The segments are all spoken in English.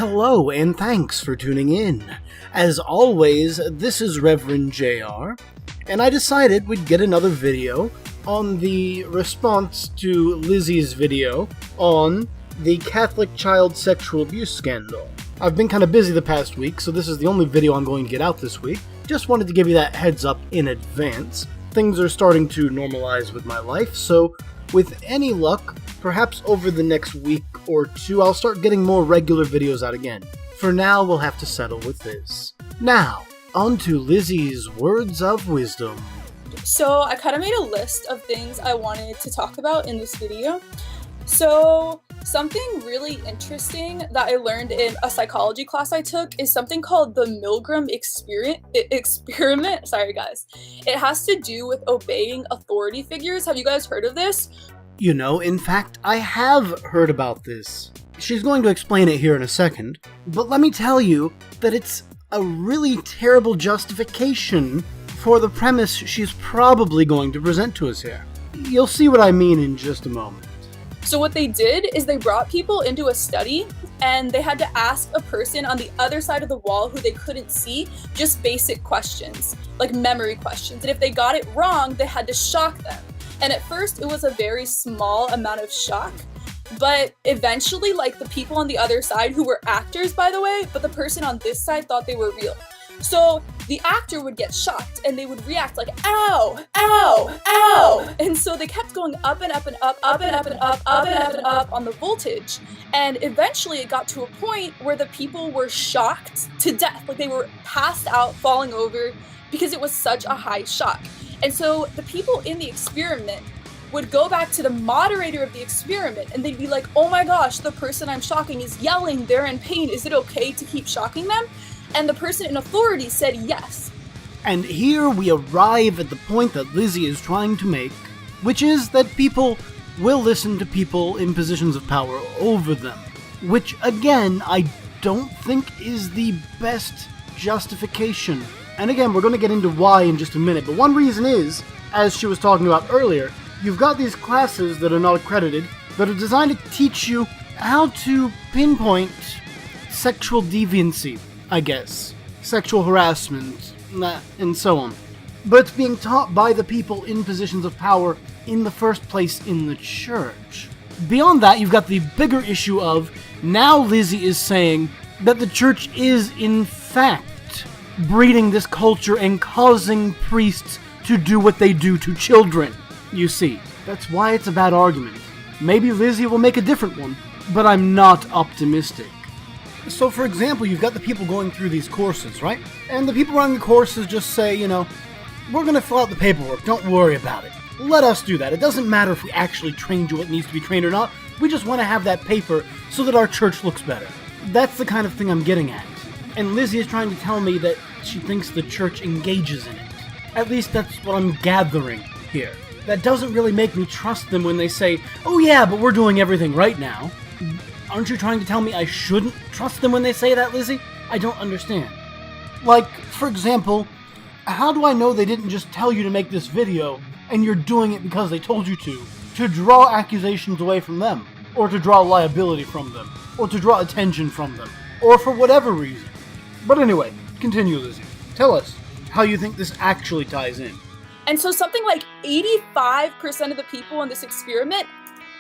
Hello, and thanks for tuning in. As always, this is Reverend JR, and I decided we'd get another video on the response to Lizzy's video on the Catholic child sexual abuse scandal. I've been kind of busy the past week, so this is the only video I'm going to get out this week. Just wanted to give you that heads up in advance. Things are starting to normalize with my life, so with any luck, perhaps over the next week or two, I'll start getting more regular videos out again. For now, we'll have to settle with this. Now, on to Lizzy's words of wisdom. So I kind of made a list of things I wanted to talk about in this video. So something really interesting that I learned in a psychology class I took is something called the Milgram experiment. Sorry guys. It has to do with obeying authority figures. Have you guys heard of this? You know, in fact, I have heard about this. She's going to explain it here in a second, but let me tell you that it's a really terrible justification for the premise she's probably going to present to us here. You'll see what I mean in just a moment. So what they did is they brought people into a study and they had to ask a person on the other side of the wall who they couldn't see just basic questions, like memory questions. And if they got it wrong, they had to shock them. And at first it was a very small amount of shock, but eventually, like, the people on the other side, who were actors by the way, but the person on this side thought they were real. So the actor would get shocked and they would react like, ow, ow, ow. And so they kept going up and up and up, up and up and up, up and up and up on the voltage. And eventually it got to a point where the people were shocked to death. Like, they were passed out, falling over, because it was such a high shock. And so the people in the experiment would go back to the moderator of the experiment and they'd be like, oh my gosh, the person I'm shocking is yelling, they're in pain, is it okay to keep shocking them? And the person in authority said yes. And here we arrive at the point that Lizzy is trying to make, which is that people will listen to people in positions of power over them, which again, I don't think is the best justification. And again, we're going to get into why in just a minute, but one reason is, as she was talking about earlier, you've got these classes that are not accredited that are designed to teach you how to pinpoint sexual deviancy, I guess, sexual harassment, and so on. But it's being taught by the people in positions of power in the first place in the church. Beyond that, you've got the bigger issue of, now Lizzy is saying that the church is in fact breeding this culture and causing priests to do what they do to children. You see, that's why it's a bad argument. Maybe Lizzy will make a different one, but I'm not optimistic. So for example, you've got the people going through these courses, right? And the people running the courses just say, you know, we're going to fill out the paperwork, don't worry about it. Let us do that. It doesn't matter if we actually trained you what needs to be trained or not. We just want to have that paper so that our church looks better. That's the kind of thing I'm getting at. And Lizzy is trying to tell me that she thinks the church engages in it. At least that's what I'm gathering here. That doesn't really make me trust them when they say, oh yeah, but we're doing everything right now. Aren't you trying to tell me I shouldn't trust them when they say that, Lizzy? I don't understand. Like, for example, how do I know they didn't just tell you to make this video and you're doing it because they told you to draw accusations away from them, or to draw liability from them, or to draw attention from them, or for whatever reason? But anyway, continue, Lizzy. Tell us how you think this actually ties in. And so something like 85% of the people in this experiment,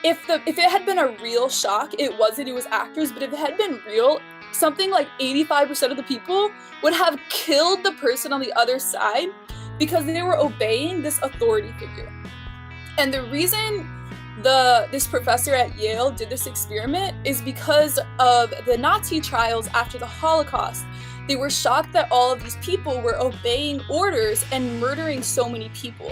if it had been a real shock, it was actors, but if it had been real, something like 85% of the people would have killed the person on the other side because they were obeying this authority figure. And the reason this professor at Yale did this experiment is because of the Nazi trials after the Holocaust. They were shocked that all of these people were obeying orders and murdering so many people.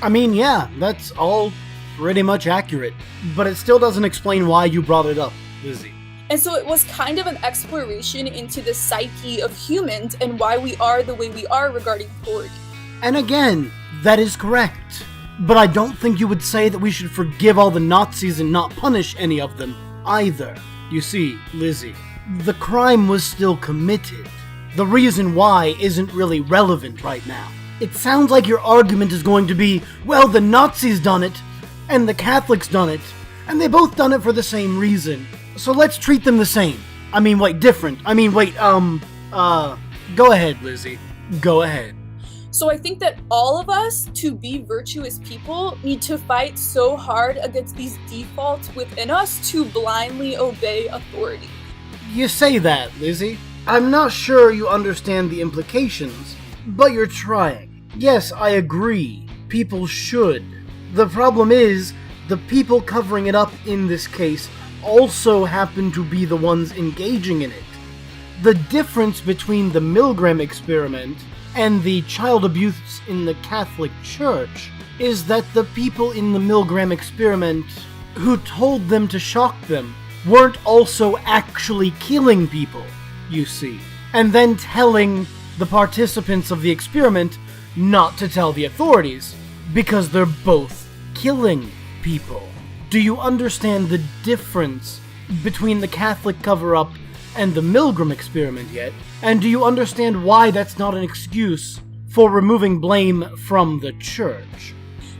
I mean, yeah, that's all pretty much accurate, but it still doesn't explain why you brought it up, Lizzy. And so it was kind of an exploration into the psyche of humans and why we are the way we are regarding authority. And again, that is correct. But I don't think you would say that we should forgive all the Nazis and not punish any of them either. You see, Lizzy, the crime was still committed. The reason why isn't really relevant right now. It sounds like your argument is going to be, well, the Nazis done it, and the Catholics done it, and they both done it for the same reason, so let's treat them the same. different. Go ahead, Lizzy. Go ahead. So I think that all of us, to be virtuous people, need to fight so hard against these defaults within us to blindly obey authority. You say that, Lizzy. I'm not sure you understand the implications, but you're trying. Yes, I agree. People should. The problem is, the people covering it up in this case also happen to be the ones engaging in it. The difference between the Milgram experiment and the child abuse in the Catholic Church is that the people in the Milgram experiment who told them to shock them weren't also actually killing people, you see, and then telling the participants of the experiment not to tell the authorities, because they're both killing people. Do you understand the difference between the Catholic cover-up and the Milgram experiment yet? And do you understand why that's not an excuse for removing blame from the church?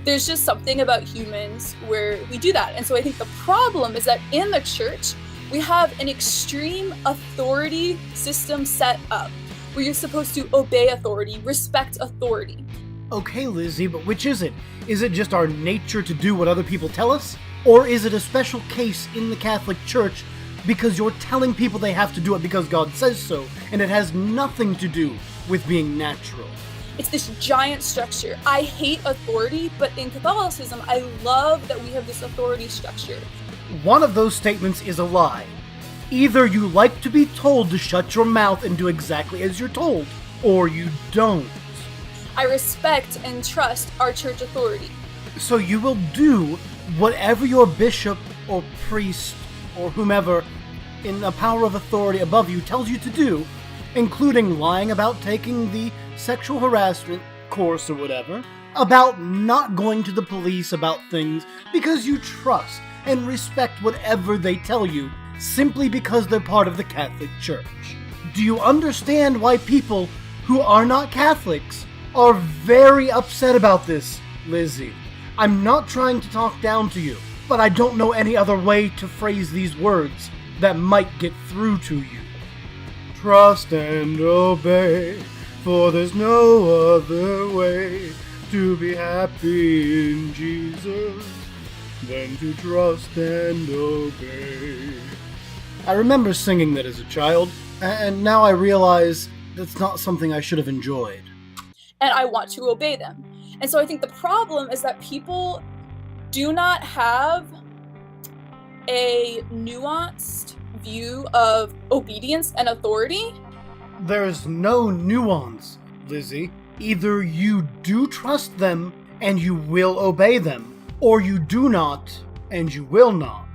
There's just something about humans where we do that. And so I think the problem is that in the church, we have an extreme authority system set up where you're supposed to obey authority, respect authority. Okay, Lizzy, but which is it? Is it just our nature to do what other people tell us? Or is it a special case in the Catholic Church because you're telling people they have to do it because God says so, and it has nothing to do with being natural? It's this giant structure. I hate authority, but in Catholicism, I love that we have this authority structure. One of those statements is a lie. Either you like to be told to shut your mouth and do exactly as you're told, or you don't. I respect and trust our church authority. So you will do whatever your bishop or priest or whomever in the power of authority above you tells you to do, including lying about taking the sexual harassment course or whatever, about not going to the police about things because you trust and respect whatever they tell you simply because they're part of the Catholic Church. Do you understand why people who are not Catholics are very upset about this, Lizzy? I'm not trying to talk down to you, but I don't know any other way to phrase these words that might get through to you. Trust and obey, for there's no other way to be happy in Jesus than to trust and obey. I remember singing that as a child, and now I realize that's not something I should have enjoyed. And I want to obey them. And so I think the problem is that people do not have a nuanced view of obedience and authority. There's no nuance, Lizzy. Either you do trust them and you will obey them, or you do not and you will not.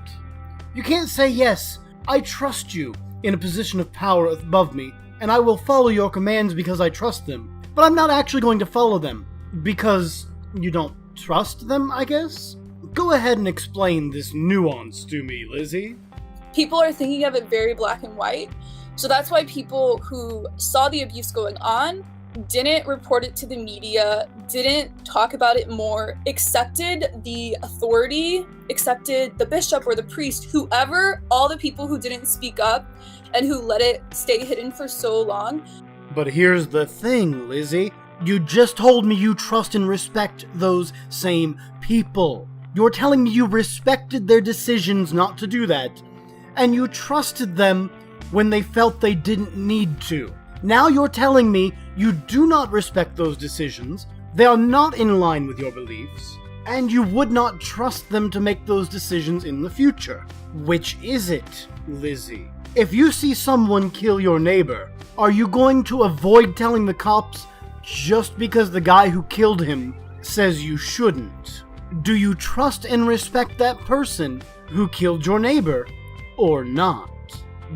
You can't say, yes, I trust you in a position of power above me, and I will follow your commands because I trust them, but I'm not actually going to follow them because you don't trust them, I guess? Go ahead and explain this nuance to me, Lizzy. People are thinking of it very black and white, so that's why people who saw the abuse going on didn't report it to the media, didn't talk about it more, accepted the authority, accepted the bishop or the priest, whoever, all the people who didn't speak up and who let it stay hidden for so long. But here's the thing, Lizzy. You just told me you trust and respect those same people. You're telling me you respected their decisions not to do that, and you trusted them when they felt they didn't need to. Now you're telling me you do not respect those decisions, they are not in line with your beliefs, and you would not trust them to make those decisions in the future. Which is it, Lizzy? If you see someone kill your neighbor, are you going to avoid telling the cops just because the guy who killed him says you shouldn't? Do you trust and respect that person who killed your neighbor, or not?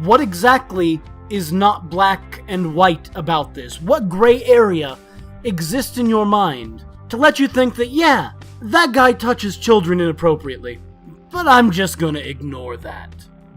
What exactly is not black and white about this? What gray area exists in your mind to let you think that, yeah, that guy touches children inappropriately, but I'm just gonna ignore that?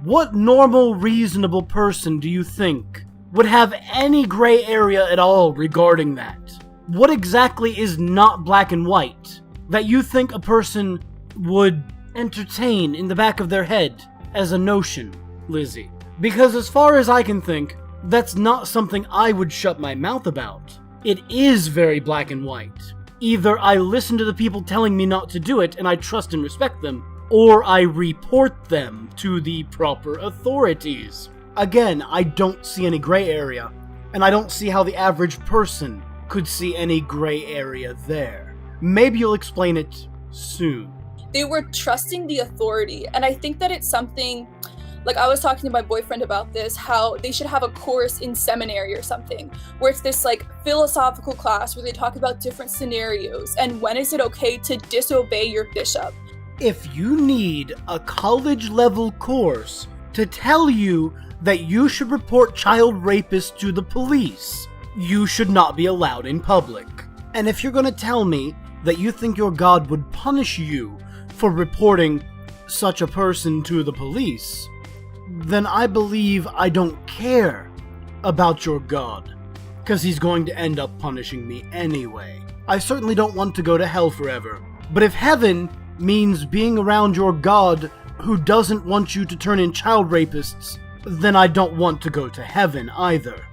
What normal, reasonable person do you think would have any gray area at all regarding that? What exactly is not black and white that you think a person would entertain in the back of their head as a notion, Lizzy? Because as far as I can think, that's not something I would shut my mouth about. It is very black and white. Either I listen to the people telling me not to do it and I trust and respect them, or I report them to the proper authorities. Again, I don't see any gray area, and I don't see how the average person could see any gray area there. Maybe you'll explain it soon. They were trusting the authority, and I think that it's something, like I was talking to my boyfriend about this, how they should have a course in seminary or something, where it's this like philosophical class where they talk about different scenarios, and when is it okay to disobey your bishop? If you need a college-level course to tell you that you should report child rapists to the police, you should not be allowed in public. And if you're gonna tell me that you think your God would punish you for reporting such a person to the police, then I believe I don't care about your God, because he's going to end up punishing me anyway. I certainly don't want to go to hell forever, but if heaven means being around your God who doesn't want you to turn in child rapists, then I don't want to go to heaven either.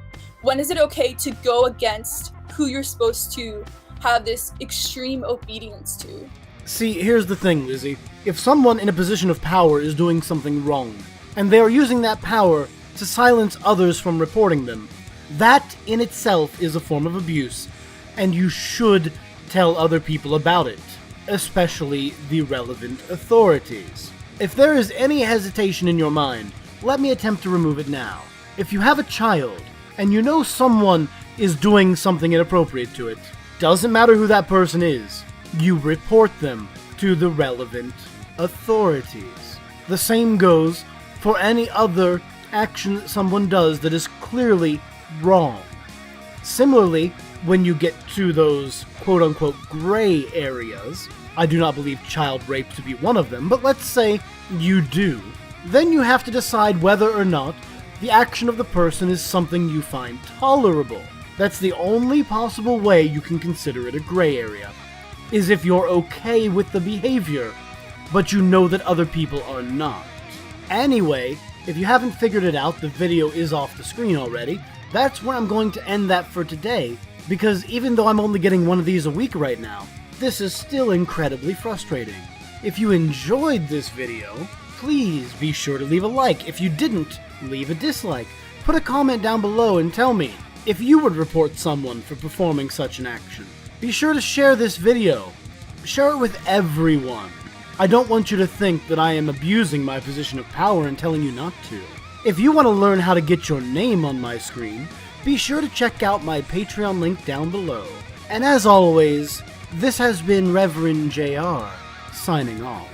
When is it okay to go against who you're supposed to have this extreme obedience to? See, here's the thing, Lizzy. If someone in a position of power is doing something wrong, and they are using that power to silence others from reporting them, that in itself is a form of abuse, and you should tell other people about it, especially the relevant authorities. If there is any hesitation in your mind, let me attempt to remove it now. If you have a child, and you know someone is doing something inappropriate to it, doesn't matter who that person is, you report them to the relevant authorities. The same goes for any other action that someone does that is clearly wrong. Similarly, when you get to those quote-unquote gray areas, I do not believe child rape to be one of them, but let's say you do, then you have to decide whether or not the action of the person is something you find tolerable. That's the only possible way you can consider it a gray area, is if you're okay with the behavior, but you know that other people are not. Anyway, if you haven't figured it out, the video is off the screen already. That's where I'm going to end that for today, because even though I'm only getting one of these a week right now, this is still incredibly frustrating. If you enjoyed this video, please be sure to leave a like. If you didn't, leave a dislike. Put a comment down below and tell me if you would report someone for performing such an action. Be sure to share this video. Share it with everyone. I don't want you to think that I am abusing my position of power and telling you not to. If you want to learn how to get your name on my screen, be sure to check out my Patreon link down below. And as always, this has been Reverend JR, signing off.